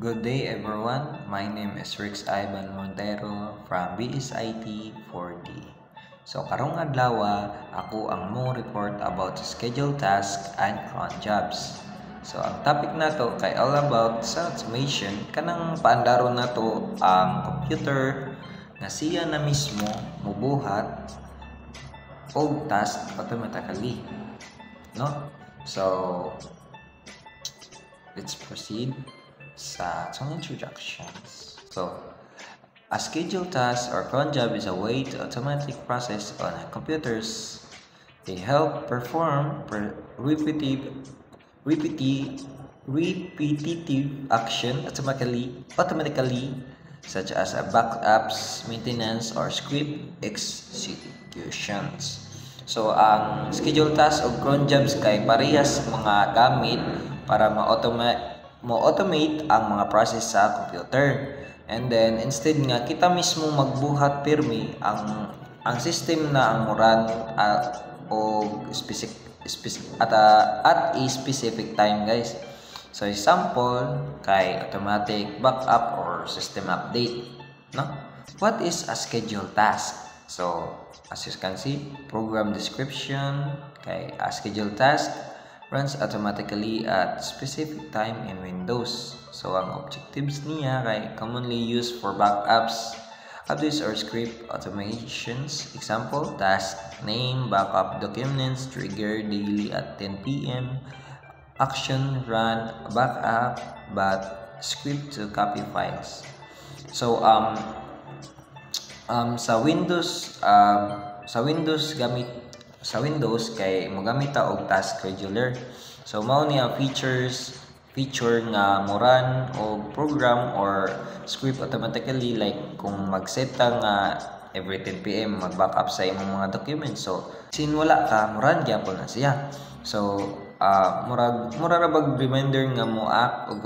Good day everyone, my name is Rex Ivan Montero from BSIT 4D. So karong adlaw ako ang mo report about scheduled tasks and cron jobs. So ang topic nato kay all about sa automation kanang paandaro nato ang computer nga siya na mismo mubuhat og task automatically. No? So let's proceed sa itong introductions. So, a scheduled task or cron job is a way to automatically process on a computers. They help perform repetitive action automatically, such as a backups, maintenance, or script executions. So, ang scheduled task o cron jobs kay parehas mga gamit para ma-automate ang mga process sa computer. And then instead nga kita mismo magbuhat pirmi ang system na ang run o at a specific time, guys. So example kay automatic backup or system update, no? What is a scheduled task? So as you can see, program description kay a scheduled task runs automatically at specific time in Windows. So ang objectives niya kay commonly used for backups, updates or script automations. Example, task name, backup documents, trigger daily at 10 p.m. Action, run, backup, but script to copy files. So sa Windows kay mogamit ta og task scheduler. So mao ni ang feature nga mo run og program or script automatically, like kung mag-set ta nga every 10 p.m. mag-backup sa imong mga documents. So sin wala ka mo run gyapon na siya. So mura bag reminder nga mo act og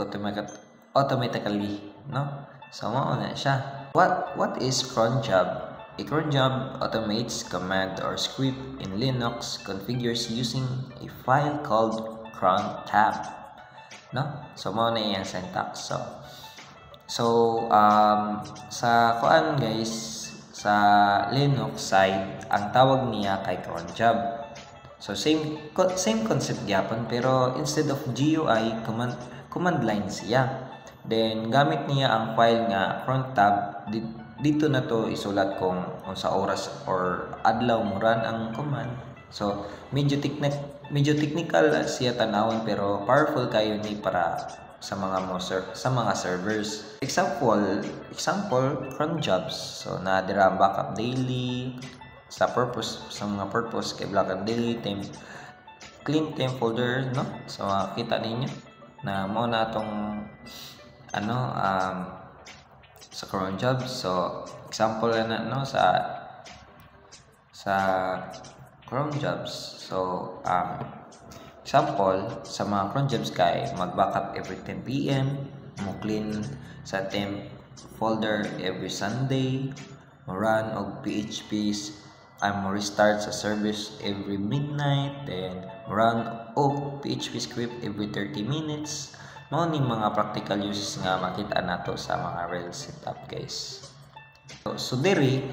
automatically, no? So mao na siya. What is cron job? A cron job automates command or script in Linux configures using a file called cron tab, no? So mao na yung syntax. So sa kuan guys, sa Linux side ang tawag niya kay cron job. So same concept gyapon, pero instead of GUI command line siya. Then gamit niya ang file nga cron tab. Dito na to isulat kung sa oras or adlaw mo run ang command. So medyo technical siya tanawon, pero powerful kayo ni para sa mga servers. Example cron jobs. So na dira backup daily sa mga purpose kay backup daily clean time folder, no? So makita ninyo na mo na tong sa cron jobs. So example na no sa cron jobs. So example sa mga cron jobs kay mag-backup every 10 p.m, mo clean sa temp folder every Sunday, mo run og PHP's mo restart sa service every midnight, then run og PHP script every 30 minutes. Mao ning mga practical uses nga makita nato sa mga real setup, guys. So diri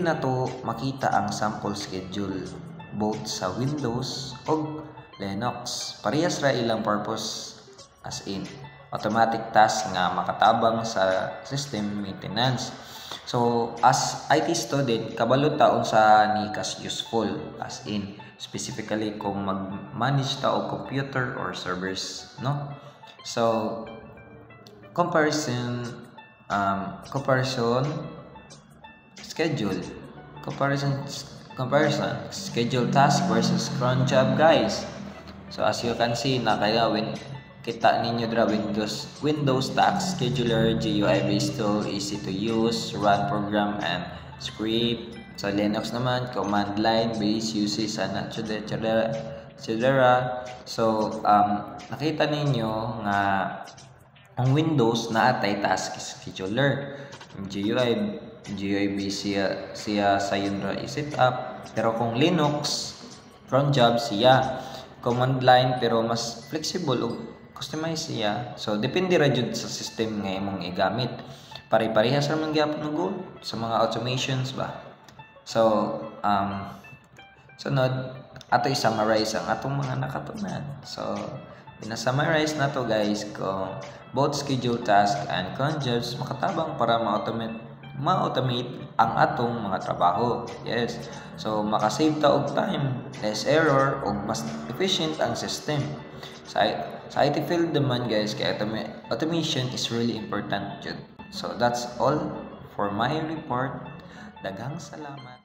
nato makita ang sample schedule both sa Windows ug Linux. Parehas ra ilang purpose, as in automatic task nga makatabang sa system maintenance. So as IT student, kabalo taon sa ni kas useful, as in specifically kung mag-manage ta og computer or servers, no? So comparison schedule task versus cron job, guys. So as you can see na kaya kita ninyo dra Windows task scheduler, GUI based tool, easy to use, run program and script. Sa Linux naman command line based uses and etc. So nakita ninyo nga ang Windows na atay task scheduler, GUI based siya sa yun ra i-set up. Pero kung Linux cron job siya command line, pero mas flexible customize siya. So depende ra jud sa system nga imong igamit. Pare-parehas ra man gyapon ng goal sa mga automations ba. So sunod ato i-summarize ang atong mga nakatunan. So pina-summarize na to guys kung both schedule task and cron jobs makatabang para ma-automate ang atong mga trabaho. Yes. So makasave ta og time, less error ug mas efficient ang system. Sa IT field naman guys, kay automation is really important jud. So that's all for my report. Daghang salamat.